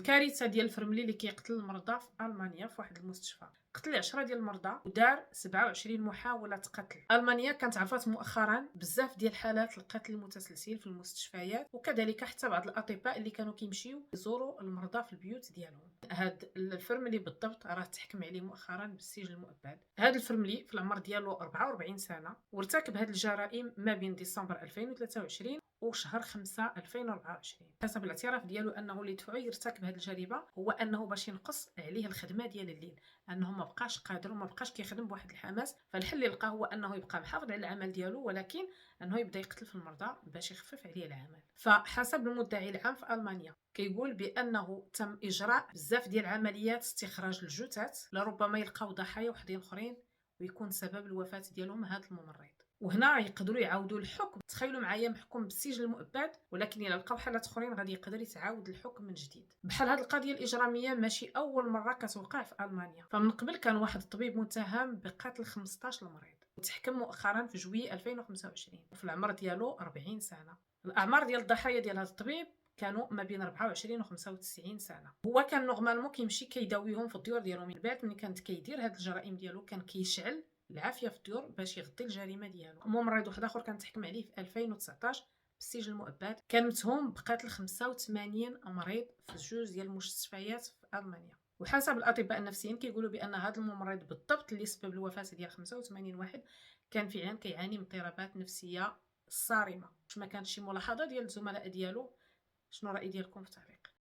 الكارثه ديال الفرملي اللي كيقتل المرضى في المانيا. في واحد المستشفى قتل 10 ديال المرضى ودار 27 محاوله قتل. المانيا كانت عرفات مؤخرا بزاف ديال حالات القتل المتسلسل في المستشفيات، وكذلك حتى بعض الاطباء اللي كانوا كيمشيو يزوروا المرضى في البيوت ديالهم. هاد الفرملي بالضبط راه تحكم عليه مؤخرا بالسجن المؤبد. هاد الفرملي في العمر ديالو 44 سنه، وارتكب هاد الجرائم ما بين ديسمبر 2023 وشهر 5 2024. حسب الاعتراف ديالو انه اللي دفعو يرتكب هذه الجريمه هو انه باش ينقص عليه الخدمه ديال الليل، انه ما بقاش قادر وما بقاش كيخدم بواحد الحماس. فالحل اللي لقاه هو انه يبقى محافظ على العمل ديالو، ولكن انه يبدا يقتل في المرضى باش يخفف عليه العمل. فحسب المدعي العام في المانيا كيقول بانه تم اجراء بزاف ديال عمليات استخراج الجثث، لربما يلقاو ضحايا وحدين اخرين ويكون سبب الوفاه ديالهم هذا الممرض. وهنا يقدروا يعاودوا الحكم. تخيلوا معايا محكوم بالسجن المؤبد، ولكن الا لقاو حالات اخرين غادي يقدر يتعاود الحكم من جديد. بحال هذه القضيه الاجراميه ماشي اول مره كتوقع في المانيا. فمن قبل كان واحد الطبيب متهم بقتل 15 مريض وتحكم مؤخرا في جويلية 2025 وفي العمر ديالو 40 سنه. الاعمار ديال الضحايا ديال هذا الطبيب كانوا ما بين 24 و 95 سنه. هو كان نورمالمون كيمشي كيداويهم في الديور ديالهم. من بعد ملي كانت كيدير هاد الجرائم ديالو كان كيشعل العافيه في الديور باش يغطي الجريمه ديالو. ممرض واحد اخر كان تحكم عليه في 2019 بالسجن المؤبد، كان متهم بقتل 85 مريض في جوج ديال المستشفيات في المانيا. وحسب الاطباء النفسيين كيقولوا بان هذا الممرض بالضبط اللي سبب الوفاه ديال 85 واحد كان فعلا كيعاني من اضطرابات نفسيه صارمه. واش ما كانت شي ملاحظه ديال الزملاء ديالو؟ شنو الراي ديالكم في التعليق؟